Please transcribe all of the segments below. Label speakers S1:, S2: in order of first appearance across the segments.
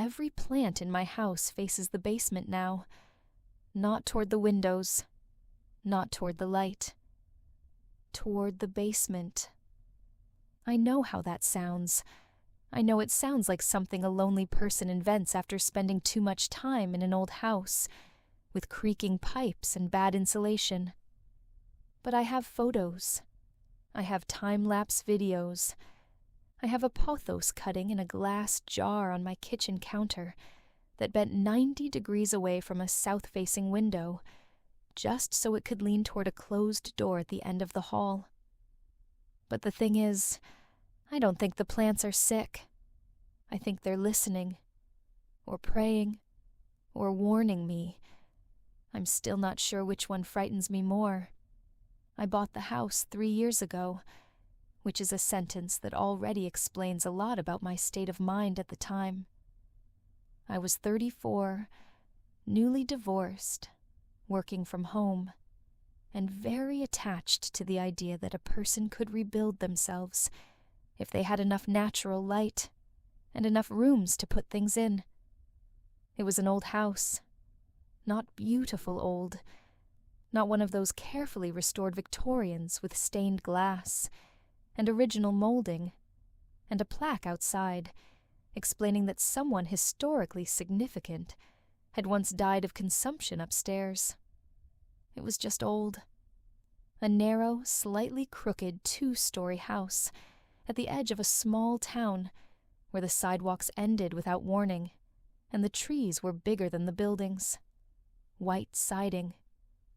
S1: Every plant in my house faces the basement now. Not toward the windows, not toward the light. Toward the basement. I know how that sounds. I know it sounds like something a lonely person invents after spending too much time in an old house, with creaking pipes and bad insulation. But I have photos. I have time-lapse videos. I have a pothos cutting in a glass jar on my kitchen counter that bent 90 degrees away from a south-facing window, just so it could lean toward a closed door at the end of the hall. But the thing is, I don't think the plants are sick. I think they're listening, or praying, or warning me. I'm still not sure which one frightens me more. I bought the house 3 years ago, which is a sentence that already explains a lot about my state of mind at the time. I was 34, newly divorced, working from home, and very attached to the idea that a person could rebuild themselves if they had enough natural light and enough rooms to put things in. It was an old house, not beautiful old, not one of those carefully restored Victorians with stained glass and original molding, and a plaque outside explaining that someone historically significant had once died of consumption upstairs. It was just old. A narrow, slightly crooked 2-story house at the edge of a small town where the sidewalks ended without warning and the trees were bigger than the buildings. White siding,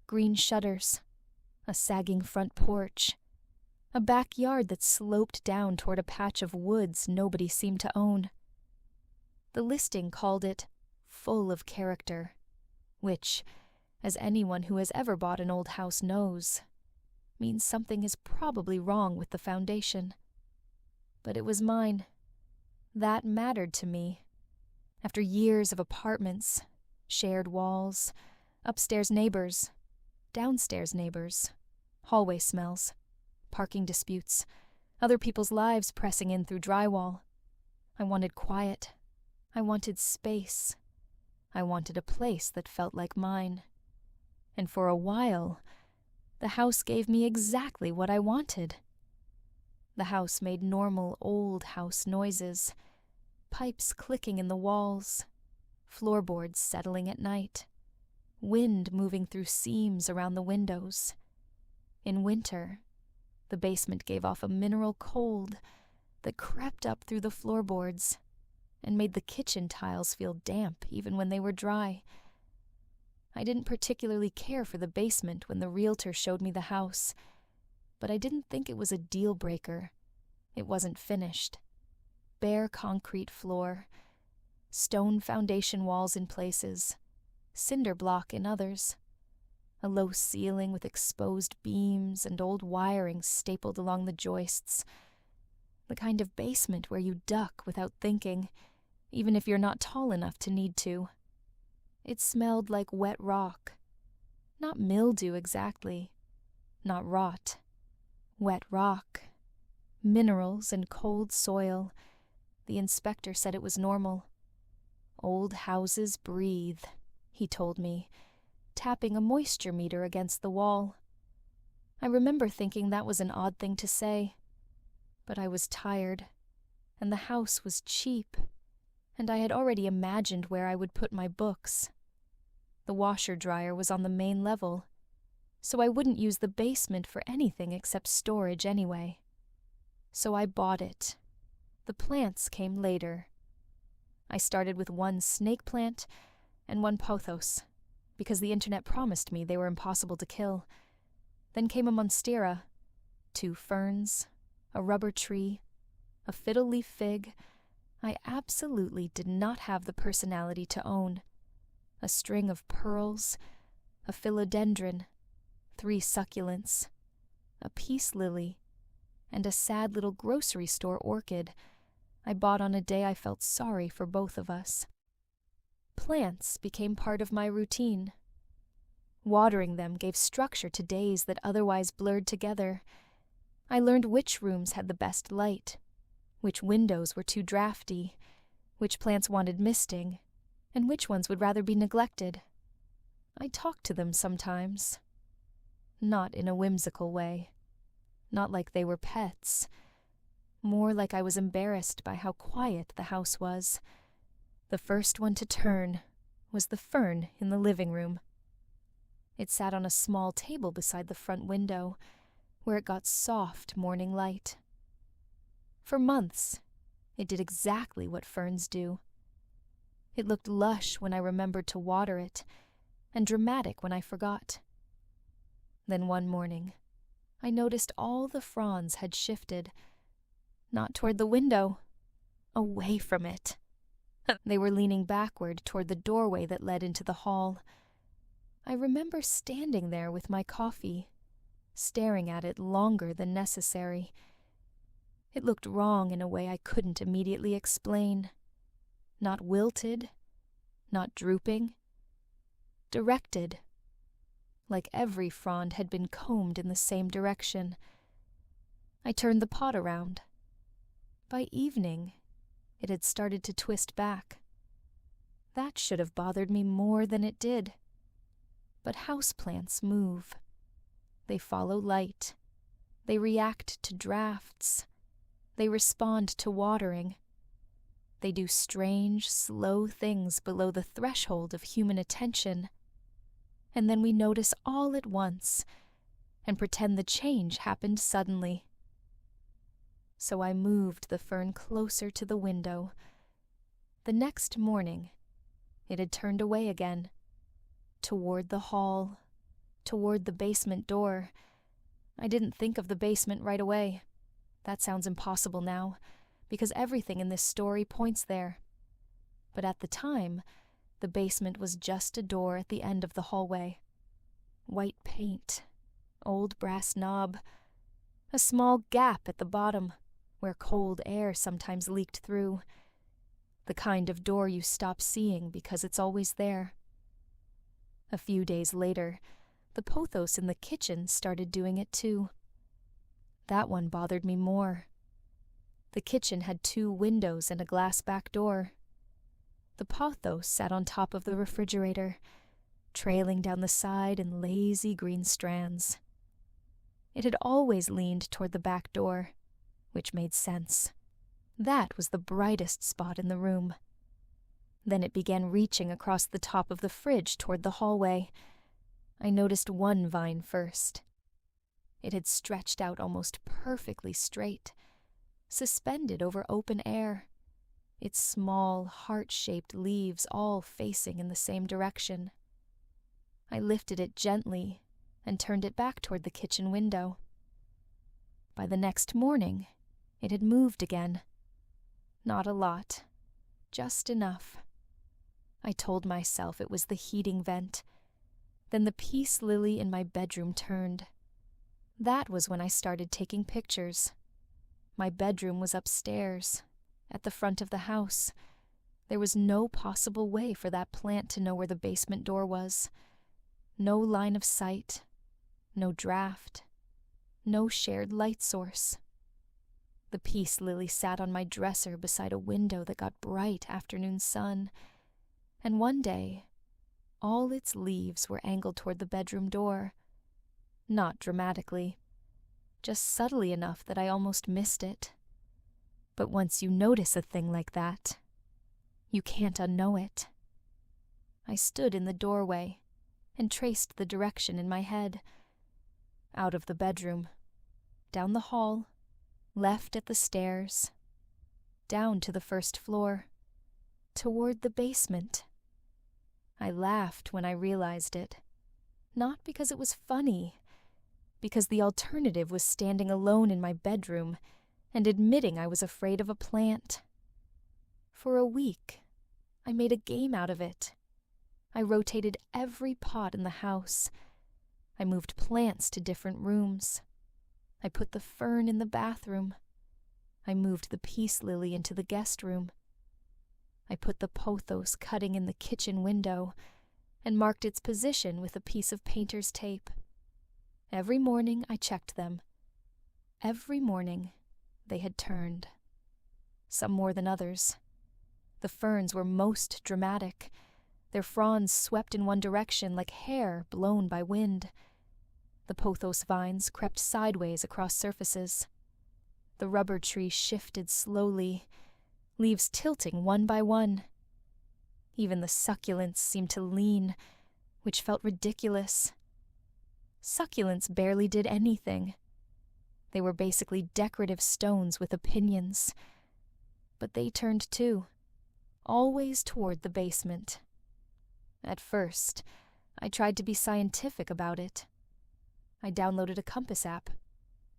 S1: green shutters, a sagging front porch, a backyard that sloped down toward a patch of woods nobody seemed to own. The listing called it full of character, which, as anyone who has ever bought an old house knows, means something is probably wrong with the foundation. But it was mine. That mattered to me. After years of apartments, shared walls, upstairs neighbors, downstairs neighbors, hallway smells, parking disputes, other people's lives pressing in through drywall, I wanted quiet. I wanted space. I wanted a place that felt like mine. And for a while, the house gave me exactly what I wanted. The house made normal old house noises, pipes clicking in the walls, floorboards settling at night, wind moving through seams around the windows. In winter, the basement gave off a mineral cold that crept up through the floorboards and made the kitchen tiles feel damp even when they were dry. I didn't particularly care for the basement when the realtor showed me the house, but I didn't think it was a deal breaker. It wasn't finished. Bare concrete floor, stone foundation walls in places, cinder block in others, a low ceiling with exposed beams and old wiring stapled along the joists. The kind of basement where you duck without thinking, even if you're not tall enough to need to. It smelled like wet rock. Not mildew exactly. Not rot. Wet rock. Minerals and cold soil. The inspector said it was normal. Old houses breathe, he told me, tapping a moisture meter against the wall. I remember thinking that was an odd thing to say. But I was tired, and the house was cheap, and I had already imagined where I would put my books. The washer-dryer was on the main level, so I wouldn't use the basement for anything except storage anyway. So I bought it. The plants came later. I started with 1 snake plant and 1 pothos, because the internet promised me they were impossible to kill. Then came a monstera, 2 ferns, a rubber tree, a fiddle-leaf fig I absolutely did not have the personality to own, a string of pearls, a philodendron, 3 succulents, a peace lily, and a sad little grocery store orchid I bought on a day I felt sorry for both of us. Plants became part of my routine. Watering them gave structure to days that otherwise blurred together. I learned which rooms had the best light, which windows were too drafty, which plants wanted misting, and which ones would rather be neglected. I talked to them sometimes. Not in a whimsical way. Not like they were pets. More like I was embarrassed by how quiet the house was. The first one to turn was the fern in the living room. It sat on a small table beside the front window, where it got soft morning light. For months, it did exactly what ferns do. It looked lush when I remembered to water it, and dramatic when I forgot. Then one morning, I noticed all the fronds had shifted, not toward the window, away from it. They were leaning backward toward the doorway that led into the hall. I remember standing there with my coffee, staring at it longer than necessary. It looked wrong in a way I couldn't immediately explain. Not wilted, not drooping. Directed, like every frond had been combed in the same direction. I turned the pot around. By evening, it had started to twist back. That should have bothered me more than it did. But houseplants move. They follow light. They react to drafts. They respond to watering. They do strange, slow things below the threshold of human attention. And then we notice all at once and pretend the change happened suddenly. So I moved the fern closer to the window. The next morning, it had turned away again, toward the hall, toward the basement door. I didn't think of the basement right away. That sounds impossible now, because everything in this story points there. But at the time, the basement was just a door at the end of the hallway. White paint, old brass knob, a small gap at the bottom, where cold air sometimes leaked through. The kind of door you stop seeing because it's always there. A few days later, the pothos in the kitchen started doing it too. That one bothered me more. The kitchen had 2 windows and a glass back door. The pothos sat on top of the refrigerator, trailing down the side in lazy green strands. It had always leaned toward the back door, which made sense. That was the brightest spot in the room. Then it began reaching across the top of the fridge toward the hallway. I noticed one vine first. It had stretched out almost perfectly straight, suspended over open air, its small, heart-shaped leaves all facing in the same direction. I lifted it gently and turned it back toward the kitchen window. By the next morning, it had moved again. Not a lot, just enough. I told myself it was the heating vent. Then the peace lily in my bedroom turned. That was when I started taking pictures. My bedroom was upstairs, at the front of the house. There was no possible way for that plant to know where the basement door was. No line of sight, no draft, no shared light source. The peace lily sat on my dresser beside a window that got bright afternoon sun, and one day, all its leaves were angled toward the bedroom door. Not dramatically, just subtly enough that I almost missed it. But once you notice a thing like that, you can't unknow it. I stood in the doorway and traced the direction in my head. Out of the bedroom, down the hall, left at the stairs, down to the first floor, toward the basement. I laughed when I realized it, not because it was funny, because the alternative was standing alone in my bedroom and admitting I was afraid of a plant. For a week, I made a game out of it. I rotated every pot in the house. I moved plants to different rooms. I put the fern in the bathroom. I moved the peace lily into the guest room. I put the pothos cutting in the kitchen window and marked its position with a piece of painter's tape. Every morning I checked them. Every morning they had turned. Some more than others. The ferns were most dramatic. Their fronds swept in one direction like hair blown by wind. The pothos vines crept sideways across surfaces. The rubber tree shifted slowly, leaves tilting one by one. Even the succulents seemed to lean, which felt ridiculous. Succulents barely did anything. They were basically decorative stones with opinions. But they turned too, always toward the basement. At first, I tried to be scientific about it. I downloaded a compass app.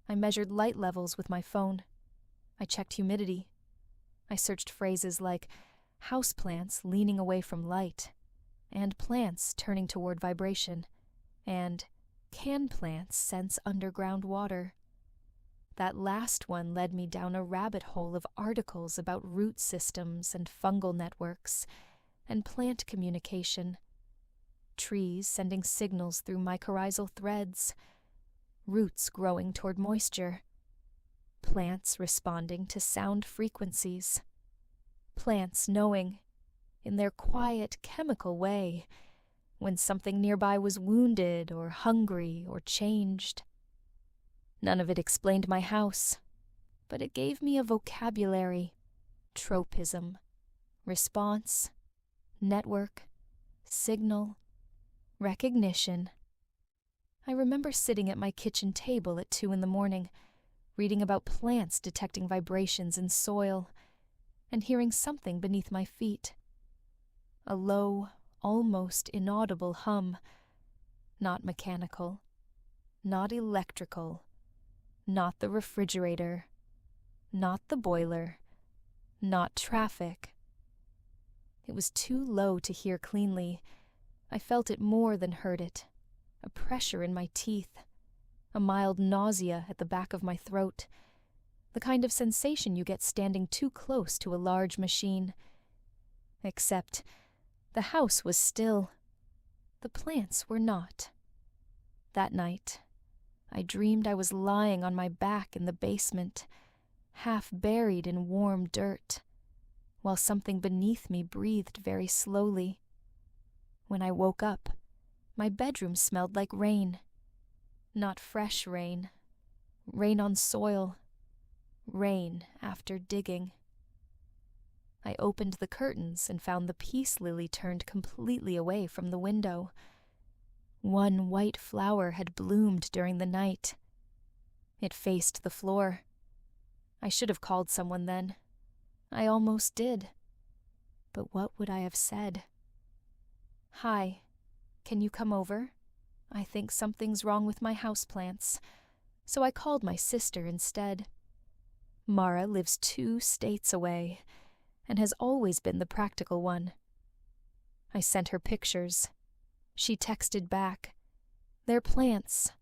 S1: I measured light levels with my phone. I checked humidity. I searched phrases like houseplants leaning away from light, and plants turning toward vibration, and can plants sense underground water? That last one led me down a rabbit hole of articles about root systems and fungal networks, and plant communication. Trees sending signals through mycorrhizal threads, roots growing toward moisture, plants responding to sound frequencies, plants knowing, in their quiet chemical way, when something nearby was wounded or hungry or changed. None of it explained my house, but it gave me a vocabulary, tropism, response, network, signal, recognition. I remember sitting at my kitchen table at 2 a.m, reading about plants detecting vibrations in soil, and hearing something beneath my feet. A low, almost inaudible hum, not mechanical, not electrical, not the refrigerator, not the boiler, not traffic. It was too low to hear cleanly. I felt it more than heard it, a pressure in my teeth, a mild nausea at the back of my throat, the kind of sensation you get standing too close to a large machine. Except the house was still. The plants were not. That night, I dreamed I was lying on my back in the basement, half buried in warm dirt, while something beneath me breathed very slowly. When I woke up, my bedroom smelled like rain. Not fresh rain. Rain on soil. Rain after digging. I opened the curtains and found the peace lily turned completely away from the window. One white flower had bloomed during the night. It faced the floor. I should have called someone then. I almost did. But what would I have said? "Hi, can you come over? I think something's wrong with my houseplants." So I called my sister instead. Mara lives 2 states away, and has always been the practical one. I sent her pictures. She texted back, "They're plants.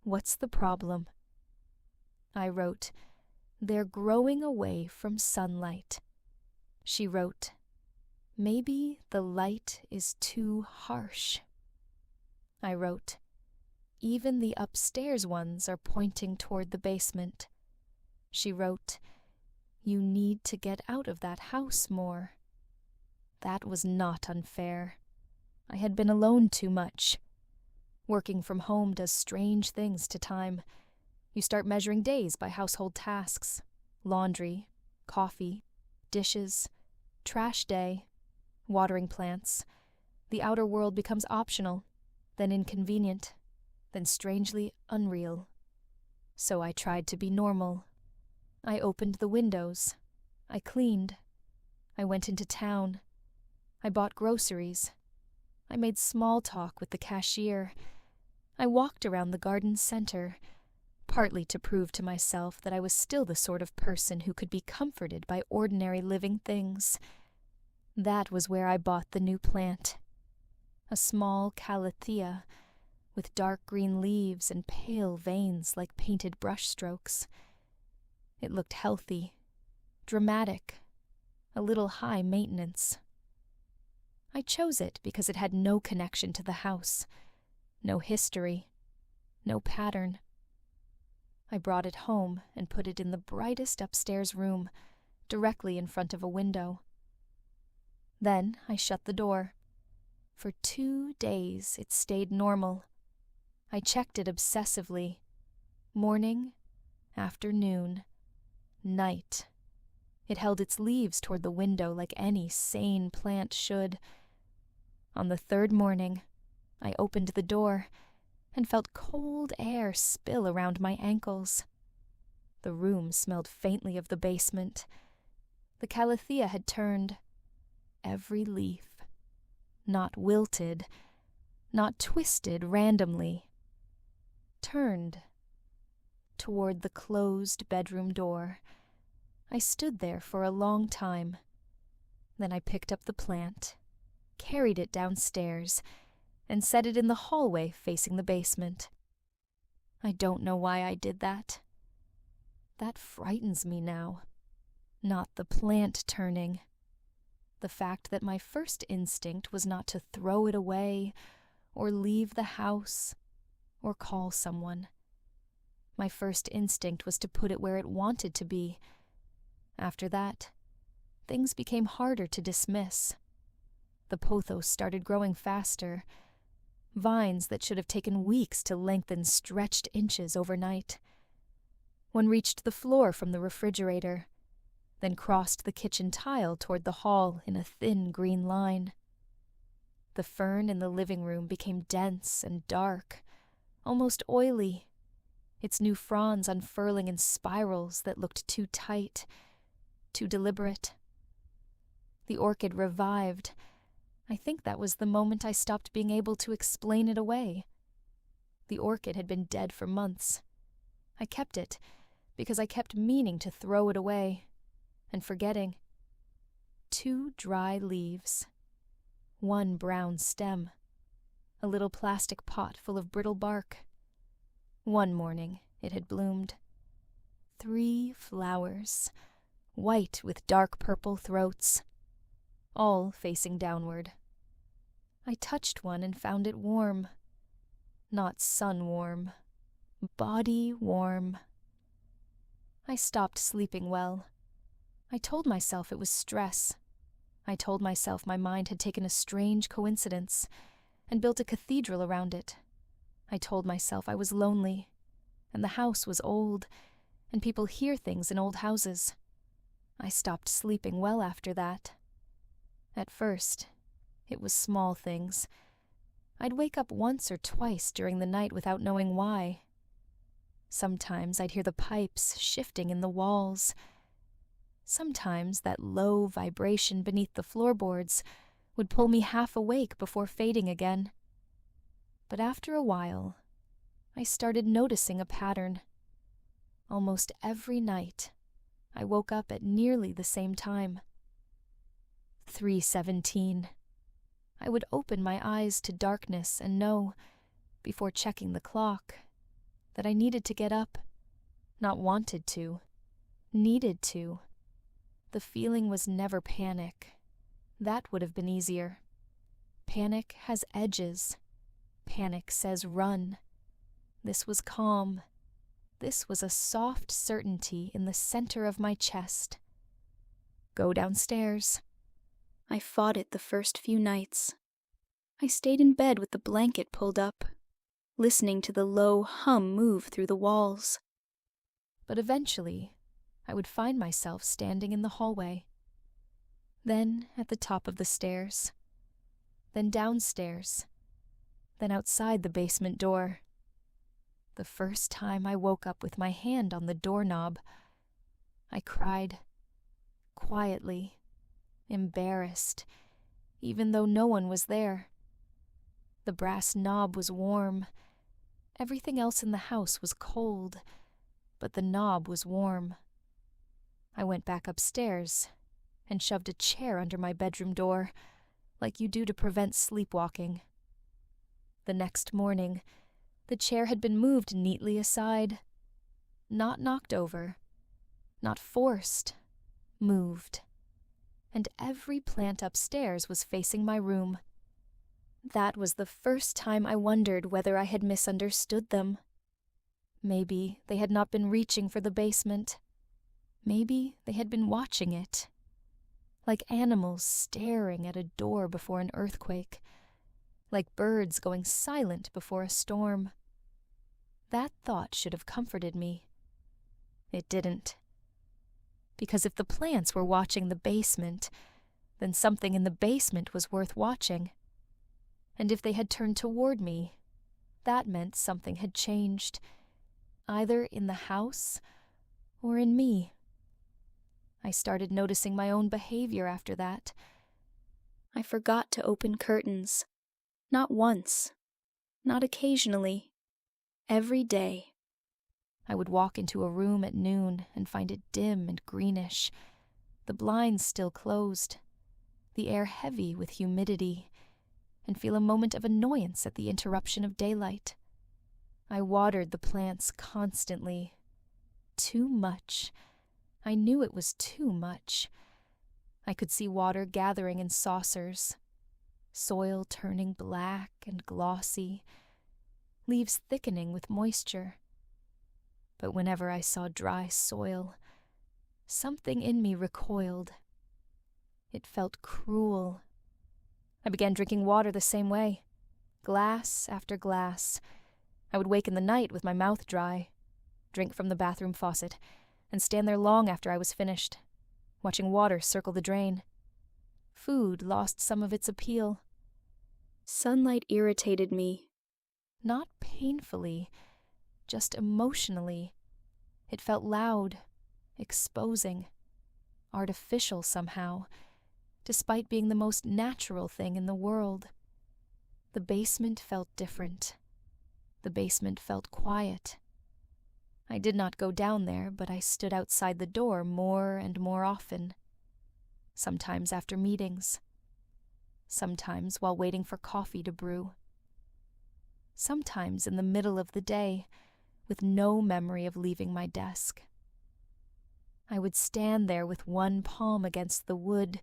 S1: What's the problem?" I wrote, "They're growing away from sunlight." She wrote, "Maybe the light is too harsh." I wrote, "Even the upstairs ones are pointing toward the basement." She wrote, "You need to get out of that house more." That was not unfair. I had been alone too much. Working from home does strange things to time. You start measuring days by household tasks: laundry, coffee, dishes, trash day, watering plants. The outer world becomes optional, then inconvenient, then strangely unreal. So I tried to be normal. I opened the windows. I cleaned. I went into town. I bought groceries. I made small talk with the cashier. I walked around the garden center, partly to prove to myself that I was still the sort of person who could be comforted by ordinary living things. That was where I bought the new plant. A small calathea, with dark green leaves and pale veins like painted brush strokes. It looked healthy, dramatic, a little high maintenance. I chose it because it had no connection to the house, no history, no pattern. I brought it home and put it in the brightest upstairs room, directly in front of a window. Then I shut the door. For 2 days it stayed normal. I checked it obsessively. Morning, afternoon, night. It held its leaves toward the window like any sane plant should. On the 3rd morning, I opened the door and felt cold air spill around my ankles. The room smelled faintly of the basement. The calathea had turned. Every leaf. Not wilted, not twisted randomly. Turned. Toward the closed bedroom door. I stood there for a long time. Then I picked up the plant, carried it downstairs, and set it in the hallway facing the basement. I don't know why I did that. That frightens me now. Not the plant turning. The fact that my first instinct was not to throw it away, or leave the house, or call someone. My first instinct was to put it where it wanted to be. After that, things became harder to dismiss. The pothos started growing faster. Vines that should have taken weeks to lengthen stretched inches overnight. One reached the floor from the refrigerator, then crossed the kitchen tile toward the hall in a thin green line. The fern in the living room became dense and dark, almost oily, its new fronds unfurling in spirals that looked too tight, too deliberate. The orchid revived. I think that was the moment I stopped being able to explain it away. The orchid had been dead for months. I kept it because I kept meaning to throw it away, and forgetting. 2 dry leaves. 1 brown stem. A little plastic pot full of brittle bark. One morning it had bloomed. 3 flowers, white with dark purple throats, all facing downward. I touched one and found it warm. Not sun warm, body warm. I stopped sleeping well. I told myself it was stress. I told myself my mind had taken a strange coincidence and built a cathedral around it. I told myself I was lonely, and the house was old, and people hear things in old houses. I stopped sleeping well after that. At first, it was small things. I'd wake up once or twice during the night without knowing why. Sometimes I'd hear the pipes shifting in the walls. Sometimes that low vibration beneath the floorboards would pull me half awake before fading again. But after a while, I started noticing a pattern. Almost every night, I woke up at nearly the same time. 3:17. I would open my eyes to darkness and know, before checking the clock, that I needed to get up. Not wanted to. Needed to. The feeling was never panic. That would have been easier. Panic has edges. Panic says run. This was calm. This was a soft certainty in the center of my chest. Go downstairs. I fought it the first few nights. I stayed in bed with the blanket pulled up, listening to the low hum move through the walls. But eventually, I would find myself standing in the hallway. Then at the top of the stairs. Then downstairs. Then outside the basement door. The first time I woke up with my hand on the doorknob, I cried. Quietly. Embarrassed, even though no one was there. The brass knob was warm. Everything else in the house was cold, but the knob was warm. I went back upstairs and shoved a chair under my bedroom door, like you do to prevent sleepwalking. The next morning, the chair had been moved neatly aside. Not knocked over. Not forced. Moved. And every plant upstairs was facing my room. That was the first time I wondered whether I had misunderstood them. Maybe they had not been reaching for the basement. Maybe they had been watching it. like animals staring at a door before an earthquake, like birds going silent before a storm. That thought should have comforted me. It didn't. Because if the plants were watching the basement, then something in the basement was worth watching. And if they had turned toward me, that meant something had changed, either in the house or in me. I started noticing my own behavior after that. I forgot to open curtains. Not once. Not occasionally. Every day. I would walk into a room at noon and find it dim and greenish, the blinds still closed, the air heavy with humidity, and feel a moment of annoyance at the interruption of daylight. I watered the plants constantly. Too much. I knew it was too much. I could see water gathering in saucers, soil turning black and glossy, leaves thickening with moisture. But whenever I saw dry soil, something in me recoiled. It felt cruel. I began drinking water the same way, glass after glass. I would wake in the night with my mouth dry, drink from the bathroom faucet, and stand there long after I was finished, watching water circle the drain. Food lost some of its appeal. Sunlight irritated me, not painfully, just emotionally. It felt loud, exposing, artificial somehow, despite being the most natural thing in the world. The basement felt different. The basement felt quiet. I did not go down there, but I stood outside the door more and more often. Sometimes after meetings. Sometimes while waiting for coffee to brew. Sometimes in the middle of the day, with no memory of leaving my desk. I would stand there with one palm against the wood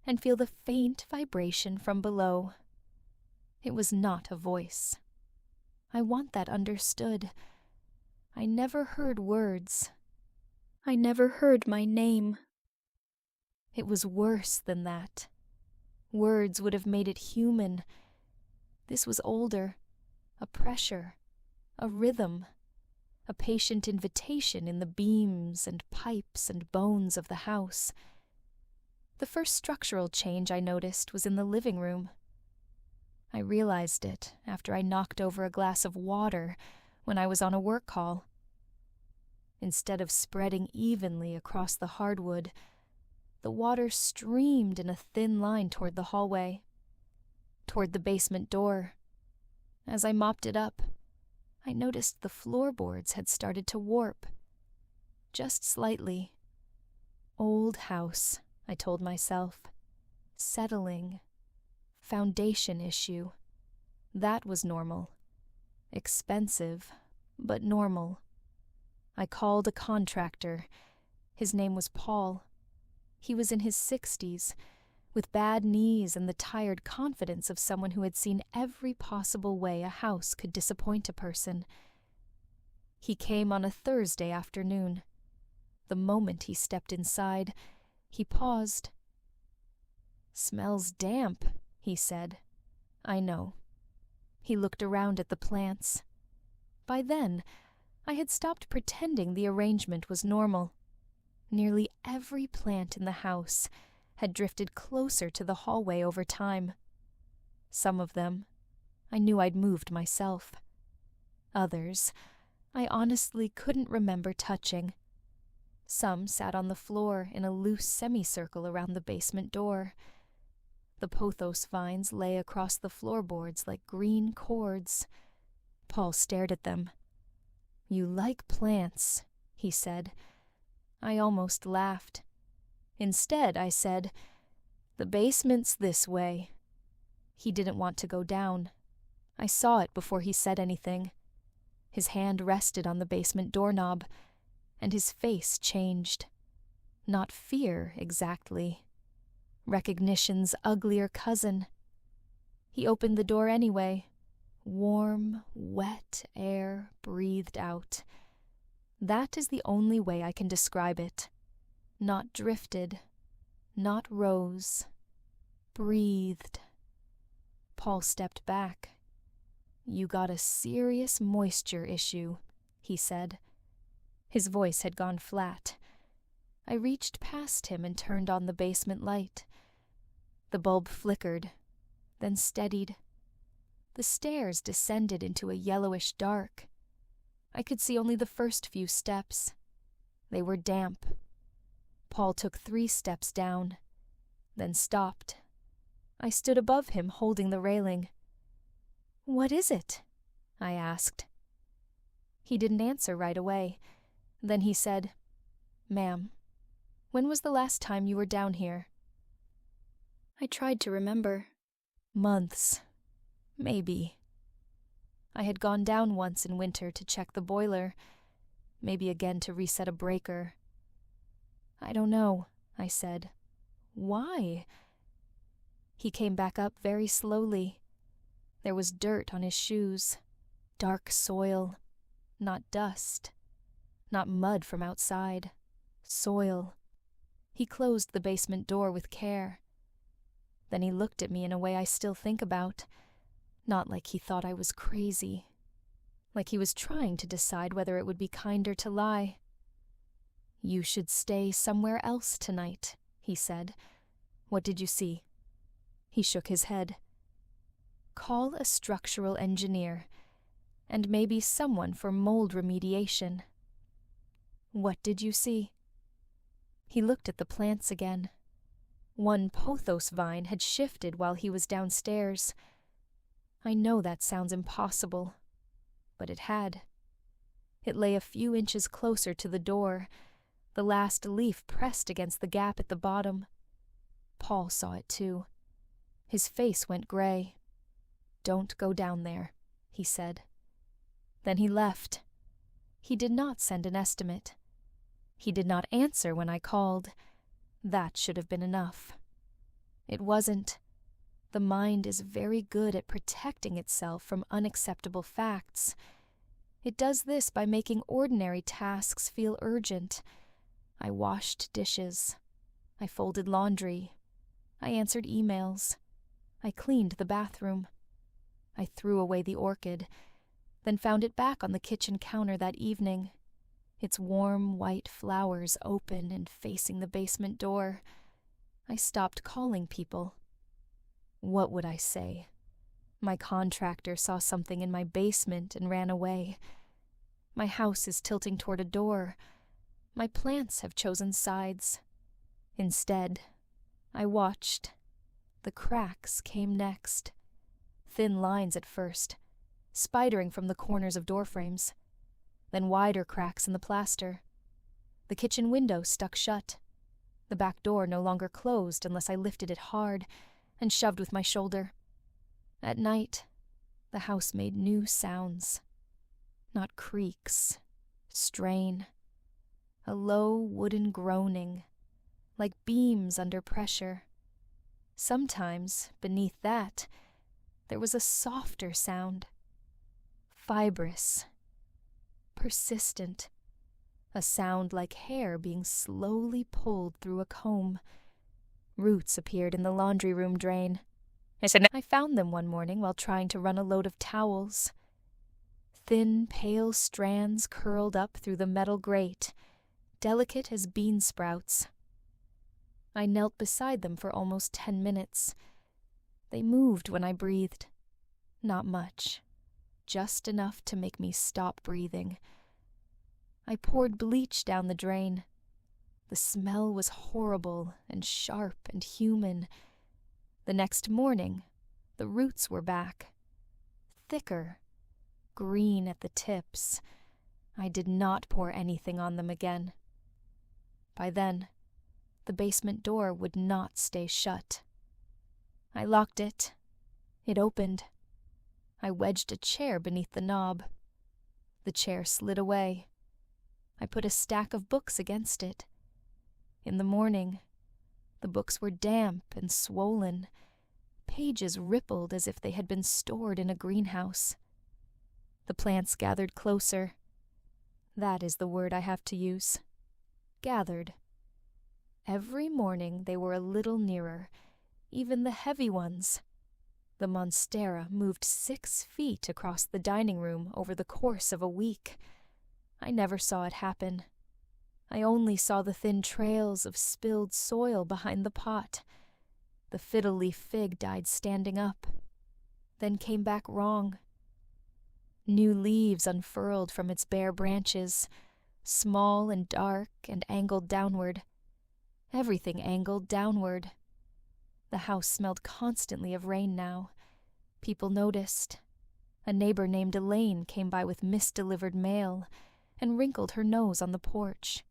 S1: and feel the faint vibration from below. It was not a voice. I want that understood. I never heard words. I never heard my name. It was worse than that. Words would have made it human. This was older, a pressure, a rhythm, a patient invitation in the beams and pipes and bones of the house. The first structural change I noticed was in the living room. I realized it after I knocked over a glass of water when I was on a work call. Instead of spreading evenly across the hardwood, the water streamed in a thin line toward the hallway, toward the basement door. As I mopped it up, I noticed the floorboards had started to warp. Just slightly. Old house, I told myself. Settling. Foundation issue. That was normal. Expensive, but normal. I called a contractor. His name was Paul. He was in his 60s, with bad knees and the tired confidence of someone who had seen every possible way a house could disappoint a person. He came on a Thursday afternoon. The moment he stepped inside, he paused. "Smells damp," he said. "I know." He looked around at the plants. By then, I had stopped pretending the arrangement was normal. Nearly every plant in the house had drifted closer to the hallway over time. Some of them, I knew I'd moved myself. Others, I honestly couldn't remember touching. Some sat on the floor in a loose semicircle around the basement door. The pothos vines lay across the floorboards like green cords. Paul stared at them. "You like plants," he said. I almost laughed. Instead, I said, "The basement's this way." He didn't want to go down. I saw it before he said anything. His hand rested on the basement doorknob, and his face changed. Not fear, exactly. Recognition's uglier cousin. He opened the door anyway. Warm, wet air breathed out. That is the only way I can describe it. Not drifted, not rose. Breathed. Paul stepped back. "You got a serious moisture issue," he said. His voice had gone flat. I reached past him and turned on the basement light. The bulb flickered, then steadied. The stairs descended into a yellowish dark. I could see only the first few steps. They were damp. Paul took 3 steps down, then stopped. I stood above him, holding the railing. "What is it?" I asked. He didn't answer right away. Then he said, "Ma'am, when was the last time you were down here?" I tried to remember. Months. Maybe. I had gone down once in winter to check the boiler, maybe again to reset a breaker. "I don't know," I said. "Why?" He came back up very slowly. There was dirt on his shoes, dark soil, not dust, not mud from outside, soil. He closed the basement door with care. Then he looked at me in a way I still think about, not like he thought I was crazy, like he was trying to decide whether it would be kinder to lie. "You should stay somewhere else tonight," he said. "What did you see?" He shook his head. "Call a structural engineer, and maybe someone for mold remediation." "What did you see?" He looked at the plants again. One pothos vine had shifted while he was downstairs. I know that sounds impossible, but it had. It lay a few inches closer to the door, the last leaf pressed against the gap at the bottom. Paul saw it too. His face went gray. "Don't go down there," he said. Then he left. He did not send an estimate. He did not answer when I called. That should have been enough. It wasn't. The mind is very good at protecting itself from unacceptable facts. It does this by making ordinary tasks feel urgent. I washed dishes. I folded laundry. I answered emails. I cleaned the bathroom. I threw away the orchid, then found it back on the kitchen counter that evening, its warm white flowers open and facing the basement door. I stopped calling people. What would I say? My contractor saw something in my basement and ran away. My house is tilting toward a door. My plants have chosen sides. Instead, I watched. The cracks came next. Thin lines at first, spidering from the corners of doorframes. Then wider cracks in the plaster. The kitchen window stuck shut. The back door no longer closed unless I lifted it hard and shoved with my shoulder. At night, the house made new sounds. Not creaks, strain. A low wooden groaning, like beams under pressure. Sometimes, beneath that, there was a softer sound. Fibrous. Persistent. A sound like hair being slowly pulled through a comb. Roots appeared in the laundry room drain. I found them one morning while trying to run a load of towels. Thin, pale strands curled up through the metal grate, delicate as bean sprouts. I knelt beside them for almost 10 minutes. They moved when I breathed. Not much. Just enough to make me stop breathing. I poured bleach down the drain. The smell was horrible and sharp and human. The next morning, the roots were back. Thicker. Green at the tips. I did not pour anything on them again. By then, the basement door would not stay shut. I locked it. It opened. I wedged a chair beneath the knob. The chair slid away. I put a stack of books against it. In the morning, the books were damp and swollen. Pages rippled as if they had been stored in a greenhouse. The plants gathered closer. That is the word I have to use. Gathered. Every morning they were a little nearer, even the heavy ones. The monstera moved 6 feet across the dining room over the course of a week. I never saw it happen. I only saw the thin trails of spilled soil behind the pot. The fiddle-leaf fig died standing up, then came back wrong. New leaves unfurled from its bare branches, small and dark and angled downward. Everything angled downward. The house smelled constantly of rain now. People noticed. A neighbor named Elaine came by with mist-delivered mail and wrinkled her nose on the porch.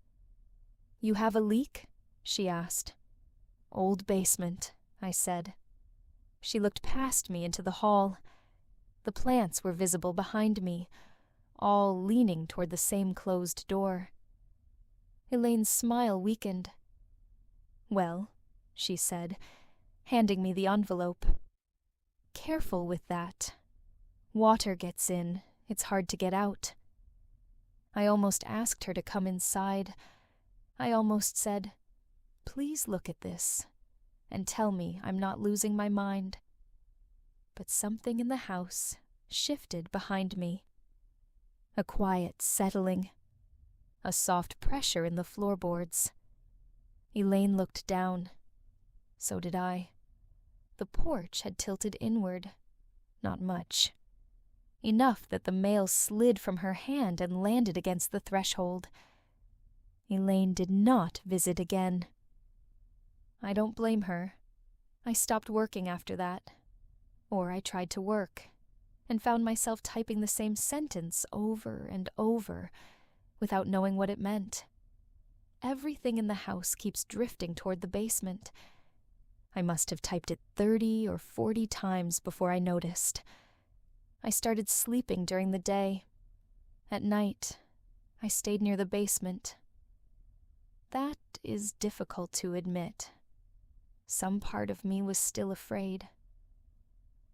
S1: "You have a leak?" she asked. "Old basement," I said. She looked past me into the hall. The plants were visible behind me, all leaning toward the same closed door. Elaine's smile weakened. "Well," she said, handing me the envelope. "Careful with that. Water gets in, it's hard to get out." I almost asked her to come inside. I almost said, "Please look at this and tell me I'm not losing my mind." But something in the house shifted behind me. A quiet settling. A soft pressure in the floorboards. Elaine looked down. So did I. The porch had tilted inward. Not much. Enough that the mail slid from her hand and landed against the threshold. Elaine did not visit again. I don't blame her. I stopped working after that. Or I tried to work, and found myself typing the same sentence over and over, without knowing what it meant. Everything in the house keeps drifting toward the basement. I must have typed it 30 or 40 times before I noticed. I started sleeping during the day. At night, I stayed near the basement. That is difficult to admit. Some part of me was still afraid.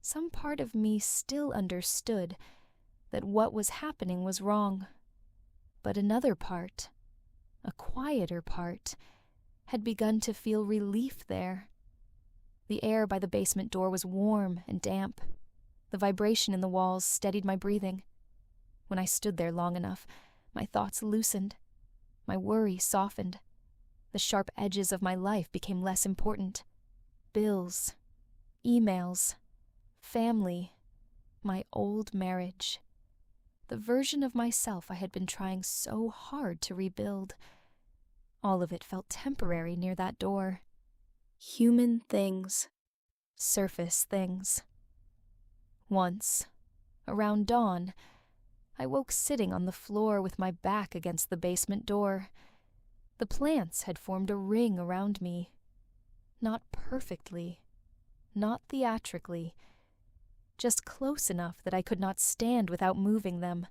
S1: Some part of me still understood that what was happening was wrong. But another part, a quieter part, had begun to feel relief there. The air by the basement door was warm and damp. The vibration in the walls steadied my breathing. When I stood there long enough, my thoughts loosened. My worry softened. The sharp edges of my life became less important. Bills, emails, family, my old marriage. The version of myself I had been trying so hard to rebuild. All of it felt temporary near that door. Human things. Surface things. Once, around dawn, I woke sitting on the floor with my back against the basement door. The plants had formed a ring around me. Not perfectly, not theatrically, just close enough that I could not stand without moving them.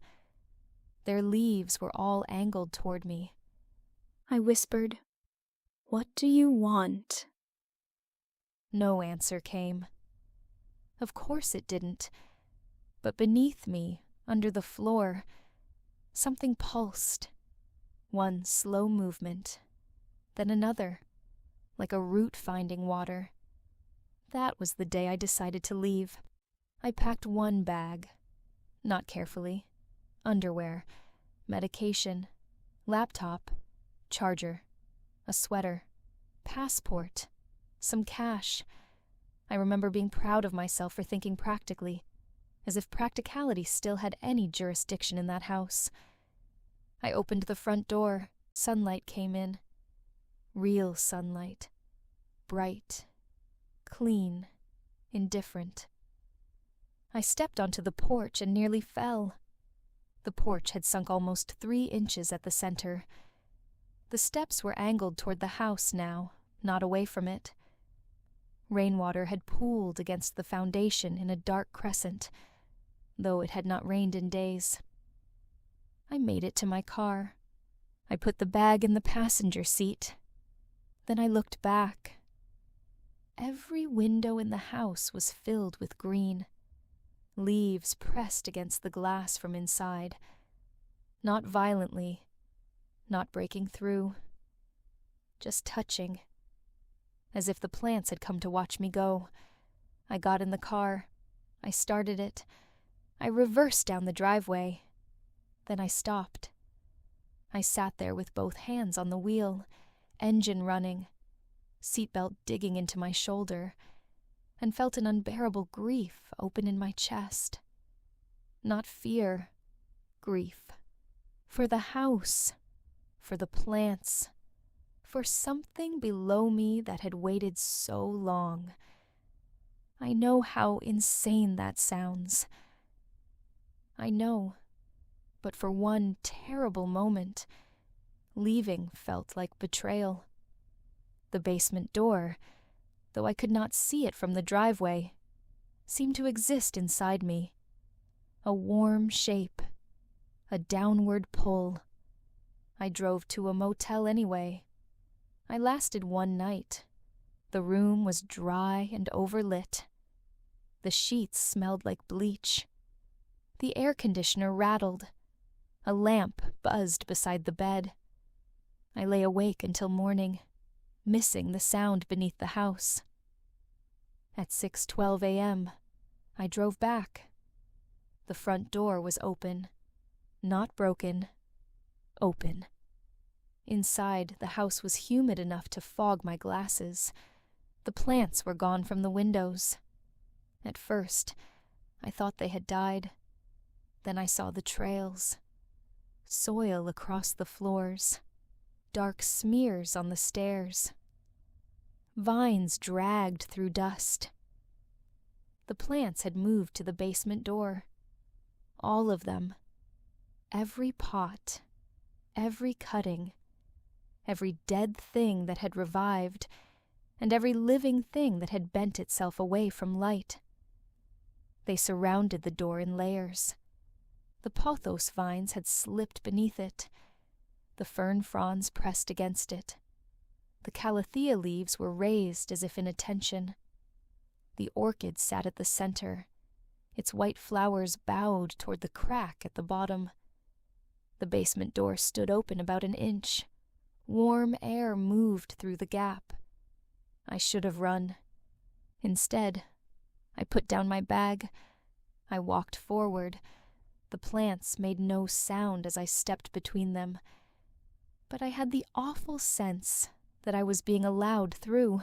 S1: Their leaves were all angled toward me. I whispered, "What do you want?" No answer came. Of course it didn't. But beneath me, under the floor, something pulsed. One slow movement, then another, like a root finding water. That was the day I decided to leave. I packed one bag, not carefully. Underwear, medication, laptop, charger, a sweater, passport, some cash. I remember being proud of myself for thinking practically, as if practicality still had any jurisdiction in that house. I opened the front door. Sunlight came in. Real sunlight. Bright, clean, indifferent. I stepped onto the porch and nearly fell. The porch had sunk almost 3 inches at the center. The steps were angled toward the house now, not away from it. Rainwater had pooled against the foundation in a dark crescent, though it had not rained in days. I made it to my car. I put the bag in the passenger seat. Then I looked back. Every window in the house was filled with green. Leaves pressed against the glass from inside. Not violently, not breaking through. just touching. As if the plants had come to watch me go. I got in the car. I started it. I reversed down the driveway. Then I stopped. I sat there with both hands on the wheel, engine running, seatbelt digging into my shoulder, and felt an unbearable grief open in my chest. Not fear, grief. For the house, for the plants, for something below me that had waited so long. I know how insane that sounds. I know, but for one terrible moment, leaving felt like betrayal. The basement door, though I could not see it from the driveway, seemed to exist inside me. A warm shape, a downward pull. I drove to a motel anyway. I lasted one night. The room was dry and overlit. The sheets smelled like bleach. The air conditioner rattled. A lamp buzzed beside the bed. I lay awake until morning, missing the sound beneath the house. At 6:12 a.m., I drove back. The front door was open. Not broken. Open. Inside, the house was humid enough to fog my glasses. The plants were gone from the windows. At first, I thought they had died. Then I saw the trails. Soil across the floors. Dark smears on the stairs. Vines dragged through dust. The plants had moved to the basement door. All of them. Every pot. Every cutting. Every dead thing that had revived, and every living thing that had bent itself away from light. They surrounded the door in layers. The pothos vines had slipped beneath it. The fern fronds pressed against it. The calathea leaves were raised as if in attention. The orchid sat at the center. Its white flowers bowed toward the crack at the bottom. The basement door stood open about an inch. Warm air moved through the gap. I should have run. Instead, I put down my bag. I walked forward. The plants made no sound as I stepped between them. But I had the awful sense that I was being allowed through.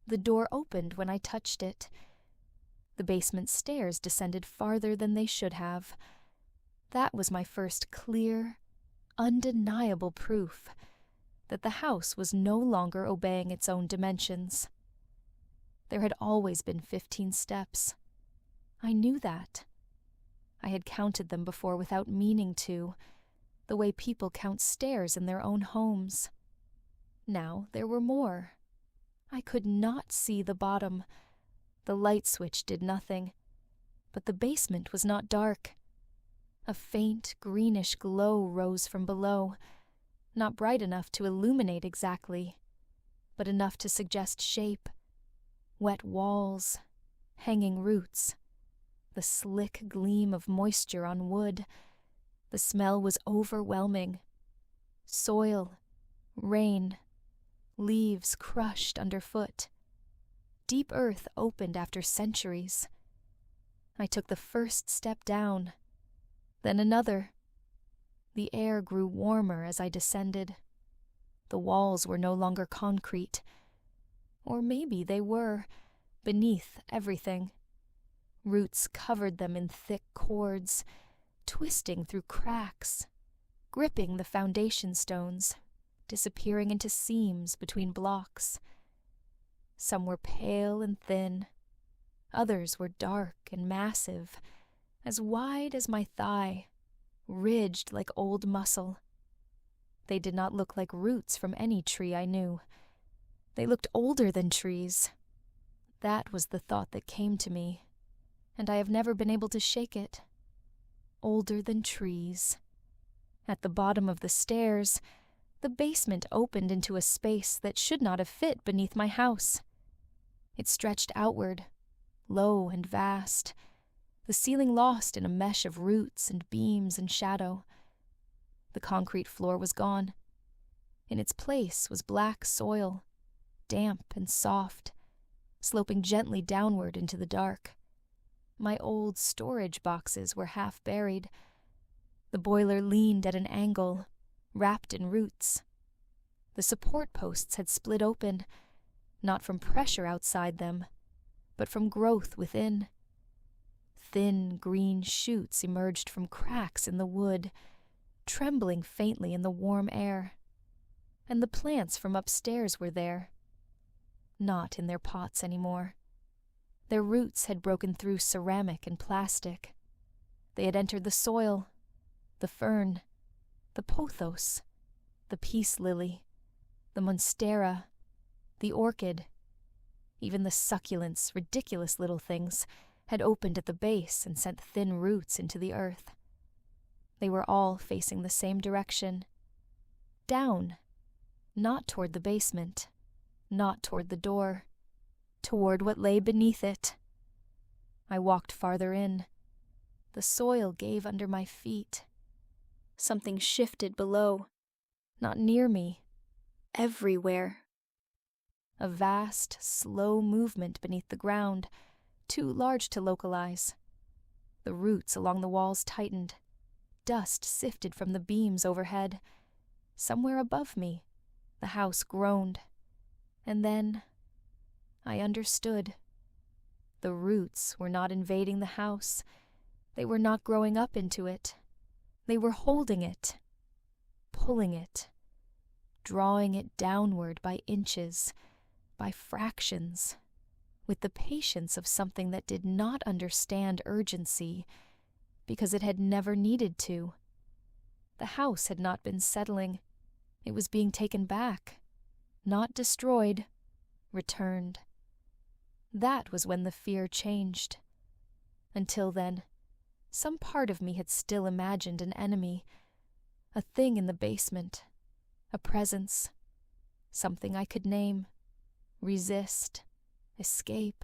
S1: The door opened when I touched it. The basement stairs descended farther than they should have. That was my first clear, undeniable proof that the house was no longer obeying its own dimensions. There had always been 15 steps. I knew that. I had counted them before without meaning to, the way people count stairs in their own homes. Now there were more. I could not see the bottom. The light switch did nothing, but the basement was not dark. A faint greenish glow rose from below, not bright enough to illuminate exactly, but enough to suggest shape. Wet walls, hanging roots, the slick gleam of moisture on wood. The smell was overwhelming. Soil, rain, leaves crushed underfoot. Deep earth opened after centuries. I took the first step down, then another. The air grew warmer as I descended. The walls were no longer concrete. Or maybe they were, beneath everything. Roots covered them in thick cords, twisting through cracks, gripping the foundation stones, disappearing into seams between blocks. Some were pale and thin. Others were dark and massive, as wide as my thigh, ridged like old muscle. They did not look like roots from any tree I knew. They looked older than trees. That was the thought that came to me, and I have never been able to shake it. Older than trees. At the bottom of the stairs, the basement opened into a space that should not have fit beneath my house. It stretched outward, low and vast, the ceiling lost in a mesh of roots and beams and shadow. The concrete floor was gone. In its place was black soil, damp and soft, sloping gently downward into the dark. My old storage boxes were half buried. The boiler leaned at an angle, wrapped in roots. The support posts had split open, not from pressure outside them, but from growth within. Thin green shoots emerged from cracks in the wood, trembling faintly in the warm air. And the plants from upstairs were there, not in their pots anymore. Their roots had broken through ceramic and plastic. They had entered the soil, the fern, the pothos, the peace lily, the monstera, the orchid. Even the succulents, ridiculous little things, had opened at the base and sent thin roots into the earth. They were all facing the same direction. Down, not toward the basement, not toward the door, toward what lay beneath it. I walked farther in. The soil gave under my feet. Something shifted below, not near me, everywhere. A vast, slow movement beneath the ground, too large to localize. The roots along the walls tightened. Dust sifted from the beams overhead. Somewhere above me, the house groaned. And then I understood. The roots were not invading the house. They were not growing up into it. They were holding it, pulling it, drawing it downward by inches, by fractions, with the patience of something that did not understand urgency, because it had never needed to. The house had not been settling. It was being taken back, not destroyed, returned. That was when the fear changed. Until then, some part of me had still imagined an enemy, a thing in the basement, a presence, something I could name, resist, escape.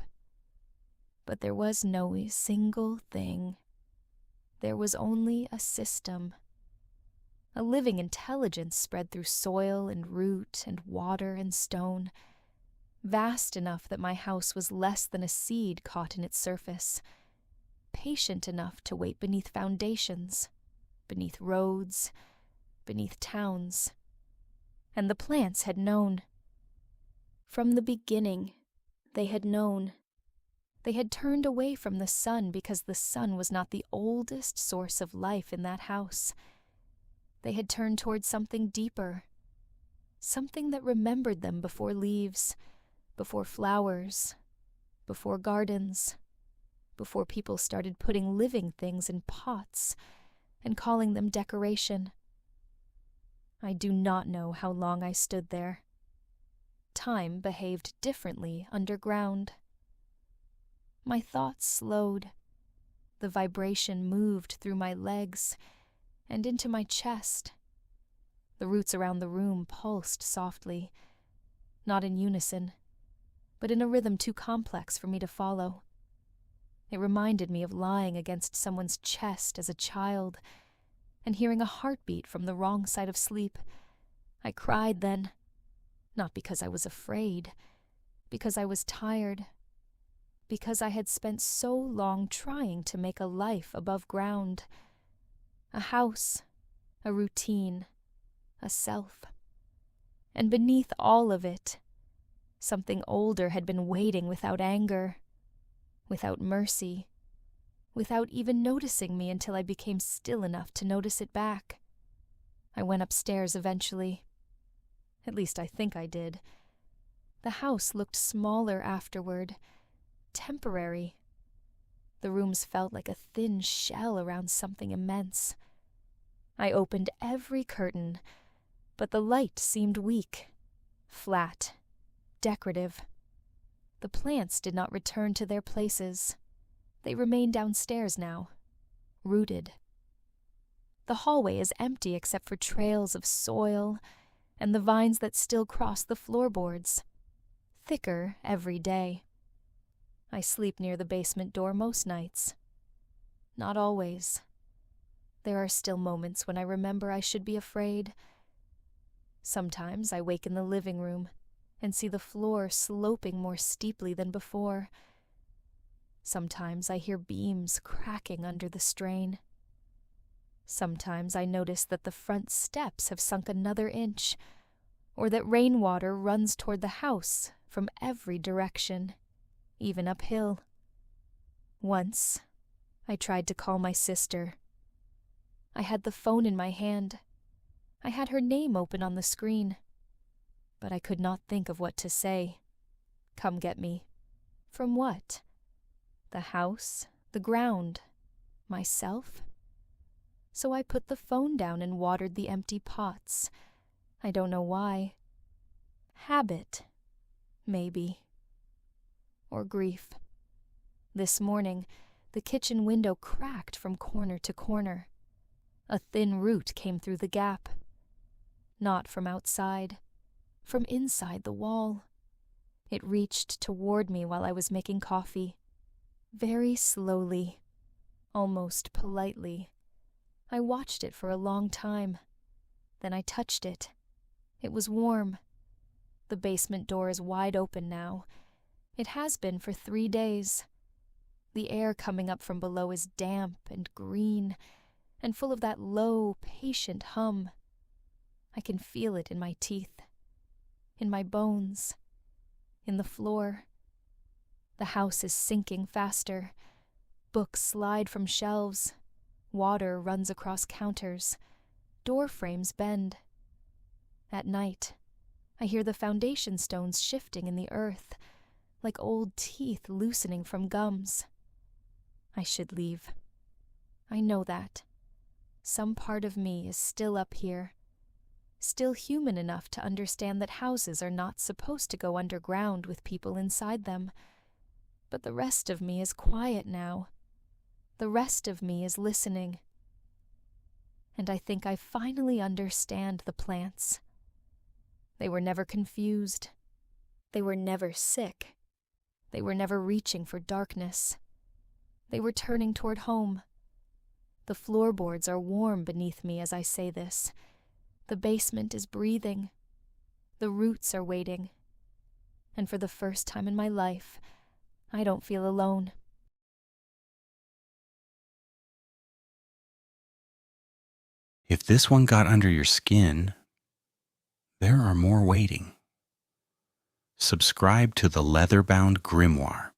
S1: But there was no single thing. There was only a system, a living intelligence spread through soil and root and water and stone, vast enough that my house was less than a seed caught in its surface, patient enough to wait beneath foundations, beneath roads, beneath towns. And the plants had known. From the beginning, they had known. They had turned away from the sun because the sun was not the oldest source of life in that house. They had turned toward something deeper, something that remembered them before leaves, before flowers, before gardens, before people started putting living things in pots and calling them decoration. I do not know how long I stood there. Time behaved differently underground. My thoughts slowed. The vibration moved through my legs and into my chest. The roots around the room pulsed softly, not in unison, but in a rhythm too complex for me to follow. It reminded me of lying against someone's chest as a child and hearing a heartbeat from the wrong side of sleep. I cried then, not because I was afraid, because I was tired, because I had spent so long trying to make a life above ground, a house, a routine, a self. And beneath all of it, something older had been waiting without anger, without mercy, without even noticing me until I became still enough to notice it back. I went upstairs eventually. At least I think I did. The house looked smaller afterward, temporary. The rooms felt like a thin shell around something immense. I opened every curtain, but the light seemed weak, flat, decorative. The plants did not return to their places. They remained downstairs now, rooted. The hallway is empty except for trails of soil and the vines that still cross the floorboards, thicker every day. I sleep near the basement door most nights. Not always. There are still moments when I remember I should be afraid. Sometimes I wake in the living room and see the floor sloping more steeply than before. Sometimes I hear beams cracking under the strain. Sometimes I notice that the front steps have sunk another inch, or that rainwater runs toward the house from every direction, even uphill. Once, I tried to call my sister. I had the phone in my hand. I had her name open on the screen. But I could not think of what to say. Come get me. From what? The house, the ground, myself? So I put the phone down and watered the empty pots. I don't know why. Habit, maybe. Or grief. This morning, the kitchen window cracked from corner to corner. A thin root came through the gap. Not from outside, from inside the wall. It reached toward me while I was making coffee. Very slowly, almost politely. I watched it for a long time. Then I touched it. It was warm. The basement door is wide open now. It has been for 3 days. The air coming up from below is damp and green, and full of that low, patient hum. I can feel it in my teeth, in my bones, in the floor. The house is sinking faster. Books slide from shelves. Water runs across counters. Door frames bend. At night, I hear the foundation stones shifting in the earth, like old teeth loosening from gums. I should leave. I know that. Some part of me is still up here, still human enough to understand that houses are not supposed to go underground with people inside them. But the rest of me is quiet now. The rest of me is listening. And I think I finally understand the plants. They were never confused. They were never sick. They were never reaching for darkness. They were turning toward home. The floorboards are warm beneath me as I say this. The basement is breathing. The roots are waiting. And for the first time in my life, I don't feel alone.
S2: If this one got under your skin, there are more waiting. Subscribe to the leather-bound grimoire